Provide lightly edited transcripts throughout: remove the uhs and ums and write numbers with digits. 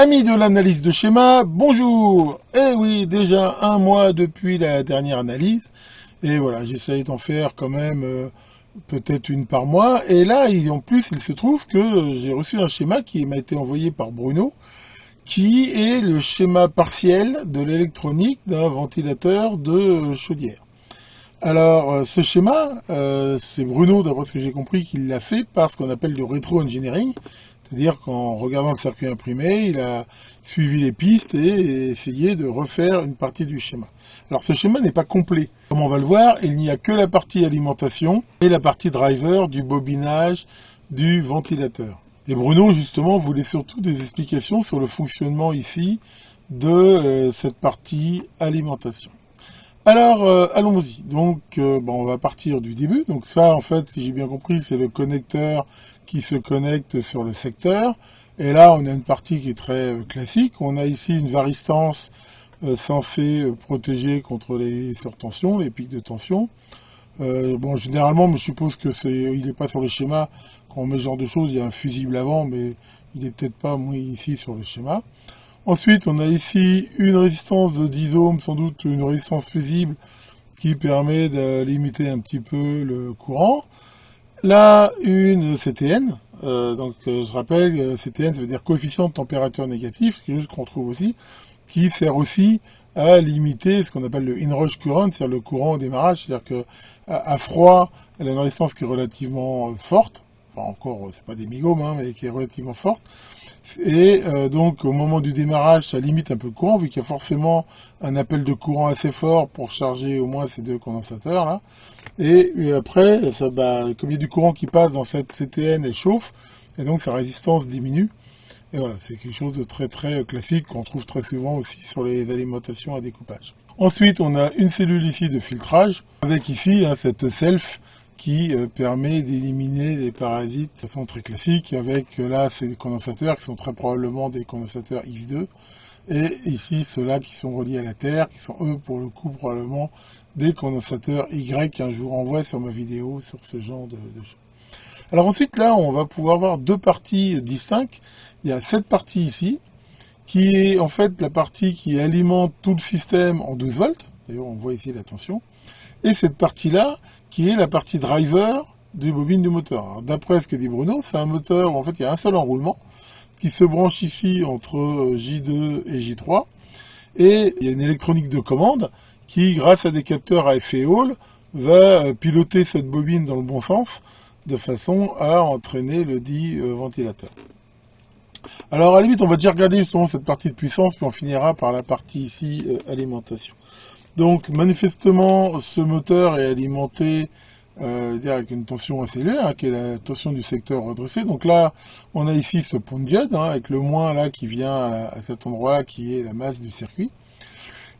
Amis de l'analyse de schéma, bonjour. Eh oui, déjà un mois depuis la dernière analyse. Et voilà, j'essaye d'en faire quand même peut-être une par mois. Et là, en plus, il se trouve que j'ai reçu un schéma qui m'a été envoyé par Bruno, qui est le schéma partiel de l'électronique d'un ventilateur de chaudière. Alors, ce schéma, c'est Bruno, d'après ce que j'ai compris, qui l'a fait par ce qu'on appelle du rétro-engineering. C'est-à-dire qu'en regardant le circuit imprimé, il a suivi les pistes et essayé de refaire une partie du schéma. Alors ce schéma n'est pas complet. Comme on va le voir, il n'y a que la partie alimentation et la partie driver du bobinage du ventilateur. Et Bruno, justement, voulait surtout des explications sur le fonctionnement ici de cette partie alimentation. Alors, allons-y. Donc, on va partir du début. Donc ça, en fait, si j'ai bien compris, c'est le connecteur qui se connecte sur le secteur. Et là, on a une partie qui est très classique. On a ici une varistance censée protéger contre les surtensions, les pics de tension. Généralement, je suppose que il n'est pas sur le schéma. Quand on met ce genre de choses, il y a un fusible avant, mais il n'est peut-être pas mis ici sur le schéma. Ensuite, on a ici une résistance de 10 ohms, sans doute une résistance fusible qui permet de limiter un petit peu le courant. Là, une CTN, je rappelle, CTN, ça veut dire coefficient de température négatif, ce qui est juste qu'on trouve aussi, qui sert aussi à limiter ce qu'on appelle le inrush current, c'est-à-dire le courant au démarrage, c'est-à-dire que à froid, elle a une résistance qui est relativement forte, enfin encore, c'est pas des mégahms, mais qui est relativement forte, et donc au moment du démarrage, ça limite un peu le courant, vu qu'il y a forcément un appel de courant assez fort pour charger au moins ces deux condensateurs là. Et après, comme il y a du courant qui passe dans cette CTN, elle chauffe, et donc sa résistance diminue. Et voilà, c'est quelque chose de très très classique qu'on trouve très souvent aussi sur les alimentations à découpage. Ensuite, on a une cellule ici de filtrage, avec ici cette self qui permet d'éliminer les parasites de façon très classique, avec là ces condensateurs qui sont très probablement des condensateurs X2, et ici ceux-là qui sont reliés à la Terre, qui sont eux pour le coup probablement des condensateurs Y qu'un jour on voit sur ma vidéo sur ce genre de choses. Alors ensuite là on va pouvoir voir deux parties distinctes. Il y a cette partie ici qui est en fait la partie qui alimente tout le système en 12 volts, d'ailleurs on voit ici la tension, et cette partie-là, qui est la partie driver du bobine du moteur. Alors, d'après ce que dit Bruno, c'est un moteur où en fait il y a un seul enroulement, qui se branche ici entre J2 et J3, et il y a une électronique de commande qui, grâce à des capteurs à effet Hall, va piloter cette bobine dans le bon sens, de façon à entraîner le dit ventilateur. Alors à la limite, on va déjà regarder justement cette partie de puissance, puis on finira par la partie ici alimentation. Donc manifestement, ce moteur est alimenté avec une tension assez élevée, qui est la tension du secteur redressé. Donc là, on a ici ce pont de diode, avec le moins là qui vient à cet endroit-là, qui est la masse du circuit.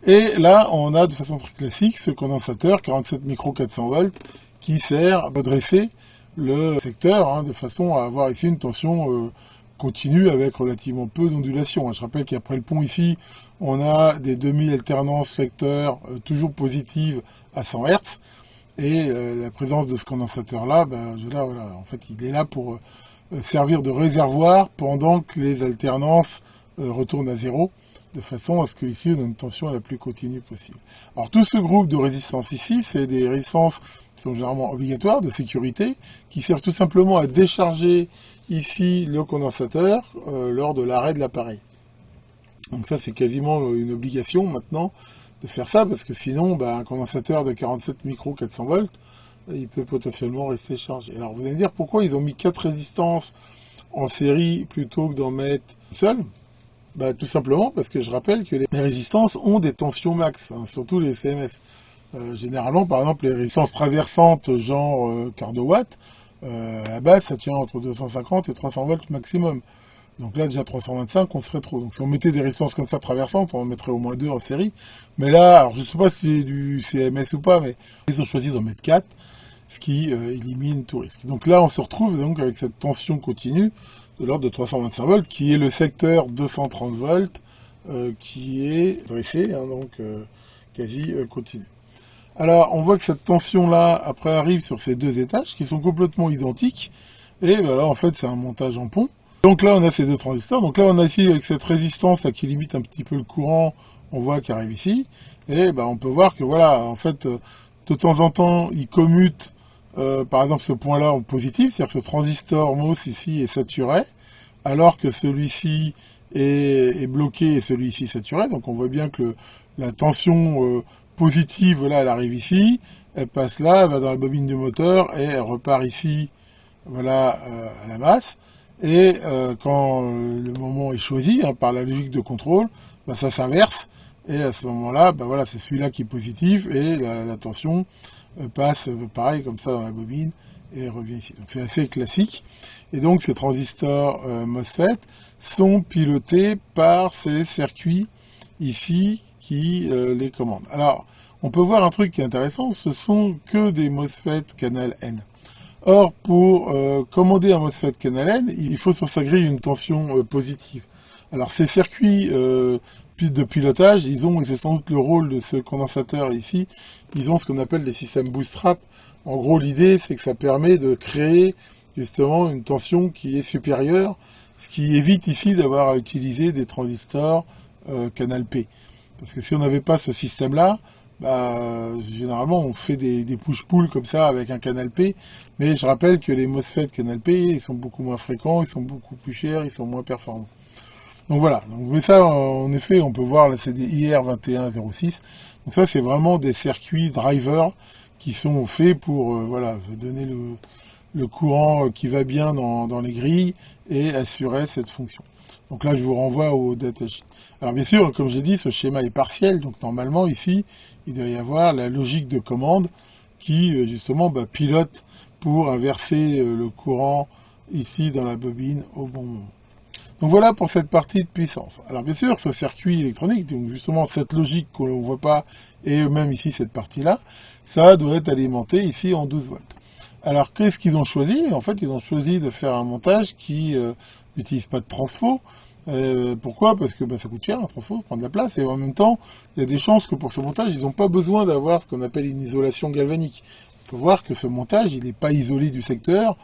Et là, on a de façon très classique ce condensateur 47 micro 400 volts qui sert à redresser le secteur, de façon à avoir ici une tension continue avec relativement peu d'ondulation. Je rappelle qu'après le pont ici, on a des demi-alternances secteur toujours positives à 100 Hz, et la présence de ce condensateur-là, en fait, il est là pour servir de réservoir pendant que les alternances retournent à zéro, de façon à ce qu'ici, on a une tension la plus continue possible. Alors, tout ce groupe de résistances ici, c'est des résistances qui sont généralement obligatoires, de sécurité, qui servent tout simplement à décharger ici le condensateur lors de l'arrêt de l'appareil. Donc ça, c'est quasiment une obligation maintenant de faire ça, parce que sinon, un condensateur de 47 micro 400 volts, il peut potentiellement rester chargé. Alors, vous allez me dire pourquoi ils ont mis 4 résistances en série plutôt que d'en mettre une seule. Tout simplement parce que je rappelle que les résistances ont des tensions max, surtout les CMS. Généralement, par exemple, les résistances traversantes genre quart de watt, à la base, ça tient entre 250 et 300 volts maximum. Donc là, déjà 325, on serait trop. Donc si on mettait des résistances comme ça traversantes, on en mettrait au moins 2 en série. Mais là, alors je sais pas si c'est du CMS ou pas, mais ils ont choisi d'en mettre 4, ce qui élimine tout risque. Donc là, on se retrouve donc avec cette tension continue de l'ordre de 325 volts, qui est le secteur 230 volts, qui est dressé, quasi continu. Alors, on voit que cette tension-là, après, arrive sur ces deux étages, qui sont complètement identiques, et là, en fait, c'est un montage en pont, Donc là, on a ces deux transistors. Donc là, on a ici, avec cette résistance là, qui limite un petit peu le courant, on voit qu'il arrive ici. Et ben, on peut voir que voilà, en fait, de temps en temps, il commute, par exemple, ce point-là en positif, c'est-à-dire que ce transistor MOS ici est saturé, alors que celui-ci est bloqué et celui-ci saturé. Donc on voit bien que la tension positive, là, elle arrive ici, elle passe là, elle va dans la bobine du moteur et elle repart ici, voilà, à la masse. Et quand le moment est choisi, hein, par la logique de contrôle, bah, ça s'inverse. Et à ce moment-là, bah, voilà, c'est celui-là qui est positif et la tension passe pareil comme ça dans la bobine et revient ici. Donc c'est assez classique. Et donc ces transistors MOSFET sont pilotés par ces circuits ici qui les commandent. Alors, on peut voir un truc qui est intéressant, ce sont que des MOSFET canal N. Or, pour commander un MOSFET canal N, il faut sur sa grille une tension positive. Alors ces circuits de pilotage, et c'est sans doute le rôle de ce condensateur ici, ils ont ce qu'on appelle des systèmes bootstrap. En gros, l'idée, c'est que ça permet de créer justement une tension qui est supérieure, ce qui évite ici d'avoir à utiliser des transistors canal P. Parce que si on n'avait pas ce système-là, bah, généralement on fait des push-pull comme ça avec un canal P, mais je rappelle que les MOSFET canal P, ils sont beaucoup moins fréquents, ils sont beaucoup plus chers, ils sont moins performants. Donc voilà, mais ça en effet on peut voir là c'est des IR2106, donc ça c'est vraiment des circuits drivers qui sont faits pour voilà, donner le courant qui va bien dans les grilles et assurer cette fonction. Donc là, je vous renvoie au datasheet. Alors bien sûr, comme j'ai dit, ce schéma est partiel, donc normalement ici, il doit y avoir la logique de commande qui justement pilote pour inverser le courant ici dans la bobine au bon moment. Donc voilà pour cette partie de puissance. Alors bien sûr, ce circuit électronique, donc justement cette logique qu'on ne voit pas, et même ici cette partie-là, ça doit être alimenté ici en 12 volts. Alors qu'est-ce qu'ils ont choisi? En fait, ils ont choisi de faire un montage qui n'utilise pas de transfo. Pourquoi? Parce que ça coûte cher un transfo, ça prend de la place, et en même temps, il y a des chances que pour ce montage, ils n'ont pas besoin d'avoir ce qu'on appelle une isolation galvanique. Il faut voir que ce montage, il n'est pas isolé du secteur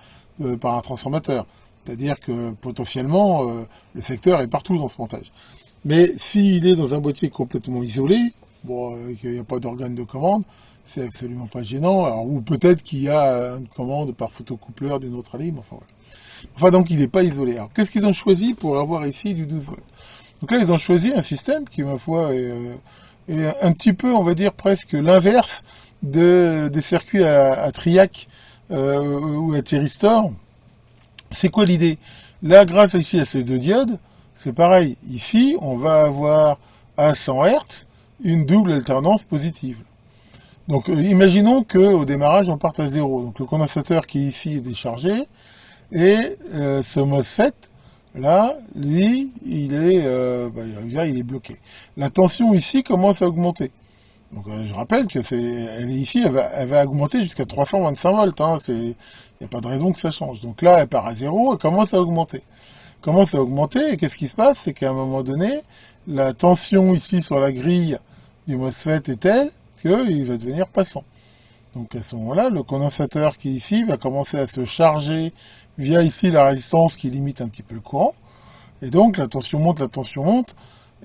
par un transformateur. C'est-à-dire que potentiellement, le secteur est partout dans ce montage. Mais s'il est dans un boîtier complètement isolé, bon, qu'il n'y a pas d'organe de commande, c'est absolument pas gênant. Alors, ou peut-être qu'il y a une commande par photocoupleur d'une autre alim, enfin voilà. Enfin, donc il n'est pas isolé. Alors, qu'est-ce qu'ils ont choisi pour avoir ici du 12 volts? Donc là, ils ont choisi un système qui, ma foi, est un petit peu, on va dire, presque l'inverse des circuits à triac ou à thyristor. C'est quoi l'idée? Là, grâce ici à ces deux diodes, c'est pareil. Ici, on va avoir à 100 Hz une double alternance positive. Donc, imaginons qu'au démarrage, on parte à 0. Donc, le condensateur qui est ici est déchargé. Et ce MOSFET, là, lui, il est bloqué. La tension ici commence à augmenter. Donc je rappelle que elle est ici, elle va augmenter jusqu'à 325 volts. Hein, il n'y a pas de raison que ça change. Donc là, elle part à 0, elle commence à augmenter. Et qu'est-ce qui se passe? C'est qu'à un moment donné, la tension ici sur la grille du MOSFET est telle qu'il va devenir passant. Donc à ce moment-là, le condensateur qui est ici va commencer à se charger via ici la résistance qui limite un petit peu le courant. Et donc la tension monte,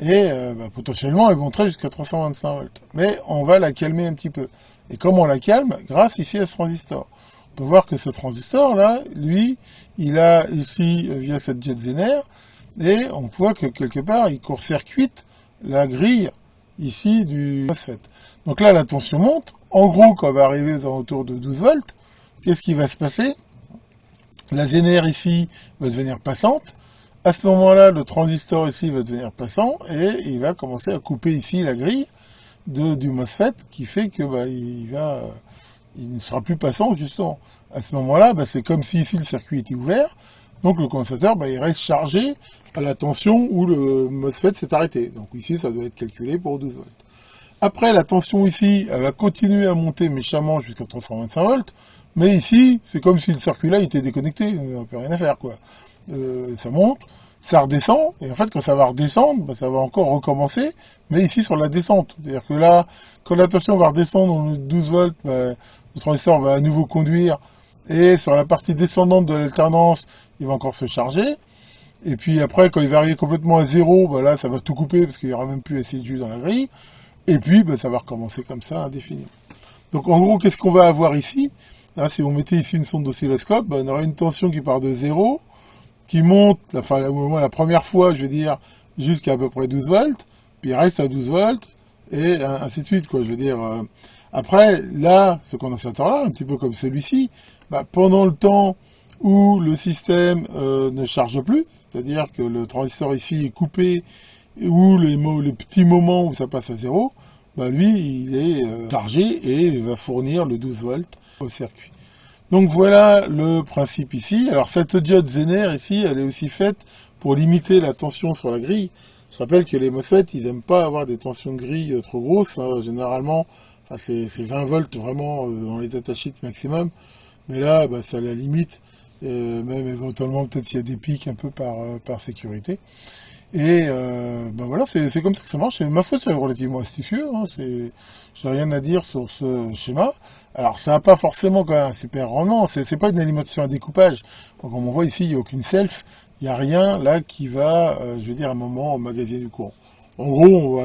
et potentiellement elle monterait jusqu'à 325 volts. Mais on va la calmer un petit peu. Et comment on la calme? Grâce ici à ce transistor. On peut voir que ce transistor-là, lui, il a ici, via cette diode Zener, et on voit que quelque part, il court-circuite la grille ici du MOSFET. Donc là, la tension monte. En gros, quand on va arriver aux alentours de 12 volts, qu'est-ce qui va se passer? La Zener ici va devenir passante. À ce moment-là, le transistor ici va devenir passant et il va commencer à couper ici la grille du MOSFET qui fait que il ne sera plus passant justement. À ce moment-là, c'est comme si ici le circuit était ouvert. Donc le condensateur, il reste chargé à la tension où le MOSFET s'est arrêté. Donc ici, ça doit être calculé pour 12 volts. Après, la tension ici, elle va continuer à monter méchamment jusqu'à 325 volts. Mais ici, c'est comme si le circuit-là était déconnecté. Il n'y a plus rien à faire, quoi. Ça monte, ça redescend. Et en fait, quand ça va redescendre, ça va encore recommencer. Mais ici, sur la descente. C'est-à-dire que là, quand la tension va redescendre dans 12 volts, le transistor va à nouveau conduire. Et sur la partie descendante de l'alternance, il va encore se charger. Et puis après, quand il va arriver complètement à zéro, bah là, ça va tout couper parce qu'il n'y aura même plus assez de jus dans la grille. Et puis, bah, ça va recommencer comme ça indéfiniment. Donc en gros, qu'est-ce qu'on va avoir ici? Là, si on mettait ici une sonde d'oscilloscope, bah, on aura une tension qui part de zéro, qui monte, enfin au moins la première fois, je veux dire, jusqu'à peu près 12 volts, puis il reste à 12 volts, et ainsi de suite, quoi. Je veux dire, après, là, ce condensateur-là, un petit peu comme celui-ci, bah, pendant le temps où le système ne charge plus, c'est-à-dire que le transistor ici est coupé, ou les petits moments où ça passe à zéro, bah, lui, il est chargé et il va fournir le 12 volts au circuit. Donc voilà le principe ici. Alors cette diode Zener ici, elle est aussi faite pour limiter la tension sur la grille. Je rappelle que les MOSFET, ils aiment pas avoir des tensions de grille trop grosses. Hein. Généralement, enfin, c'est 20 volts vraiment dans les datasheets maximum. Mais là, bah, c'est à la limite. Même éventuellement, peut-être s'il y a des pics un peu par sécurité. Et ben voilà, c'est comme ça que ça marche. Et ma foi, c'est relativement astucieux. Hein, j'ai rien à dire sur ce schéma. Alors, ça n'a pas forcément quand même un super rendement. C'est pas une alimentation à découpage. Donc, comme on voit ici, il n'y a aucune self. Il n'y a rien là qui va, je veux dire, à un moment emmagasiner du courant. En gros,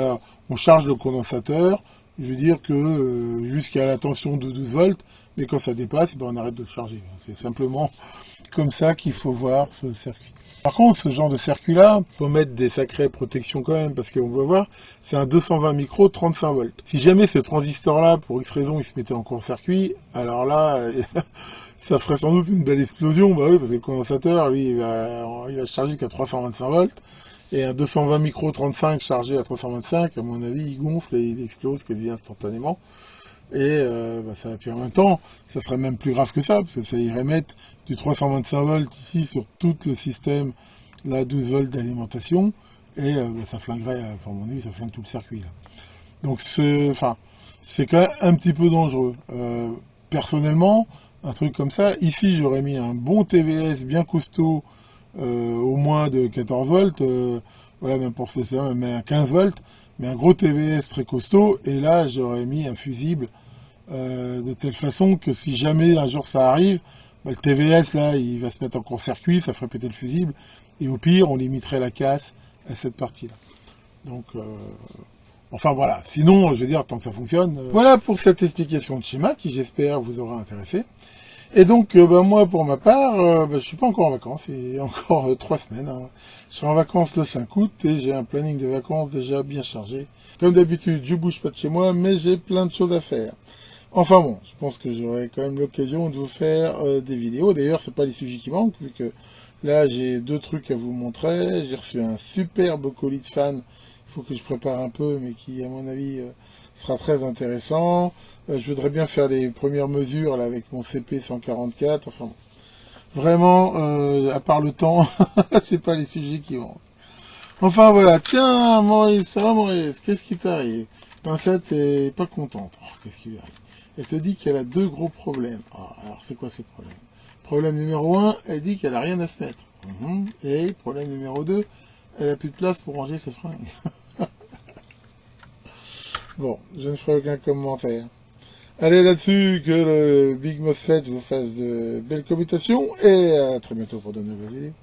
on charge le condensateur. Je veux dire que jusqu'à la tension de 12 volts. Mais quand ça dépasse, ben, on arrête de le charger. C'est simplement comme ça qu'il faut voir ce circuit. Par contre, ce genre de circuit-là, faut mettre des sacrées protections quand même, parce qu'on va voir, c'est un 220 micro, 35 volts. Si jamais ce transistor-là, pour X raison, il se mettait en court-circuit, alors là, ça ferait sans doute une belle explosion, bah oui, parce que le condensateur, lui, il va charger qu'à 325 volts, et un 220 micro 35 chargé à 325, à mon avis, il gonfle et il explose quasi instantanément. Et puis en même temps, ça serait même plus grave que ça, parce que ça irait mettre du 325 volts ici sur tout le système, là 12 volts d'alimentation, et ça flinguerait, à mon avis, ça flingue tout le circuit. Là. Donc c'est quand même un petit peu dangereux. Personnellement, un truc comme ça, ici j'aurais mis un bon TVS bien costaud, au moins de 14 volts, voilà, même pour ça, même à 15 volts, mais un gros TVS très costaud, et là j'aurais mis un fusible de telle façon que si jamais un jour ça arrive, bah, le TVS là il va se mettre en court-circuit, ça ferait péter le fusible, et au pire on limiterait la casse à cette partie-là. Donc enfin voilà, sinon je veux dire tant que ça fonctionne. Voilà pour cette explication de schéma qui j'espère vous aura intéressé. Et donc, moi, pour ma part, je suis pas encore en vacances, il y a encore 3 semaines. Hein. Je serai en vacances le 5 août et j'ai un planning de vacances déjà bien chargé. Comme d'habitude, je bouge pas de chez moi, mais j'ai plein de choses à faire. Enfin bon, je pense que j'aurai quand même l'occasion de vous faire des vidéos. D'ailleurs, c'est pas les sujets qui manquent, vu que là, j'ai 2 trucs à vous montrer. J'ai reçu un superbe colis de fan. Il faut que je prépare un peu, mais qui, à mon avis, sera très intéressant. Je voudrais bien faire les premières mesures là avec mon CP 144. Enfin bon. Vraiment, à part le temps, c'est pas les sujets qui manquent. Enfin voilà, tiens Maurice, ça va Maurice, qu'est-ce qui t'arrive? Pincette est pas contente. Oh, qu'est-ce qui lui arrive? Elle te dit qu'elle a 2 gros problèmes. Oh, alors c'est quoi ces problèmes? Problème numéro 1, elle dit qu'elle a rien à se mettre. Et problème numéro 2, elle a plus de place pour ranger ses fringues. Bon, je ne ferai aucun commentaire. Allez là-dessus, que le Big MOSFET vous fasse de belles commutations, et à très bientôt pour de nouvelles vidéos.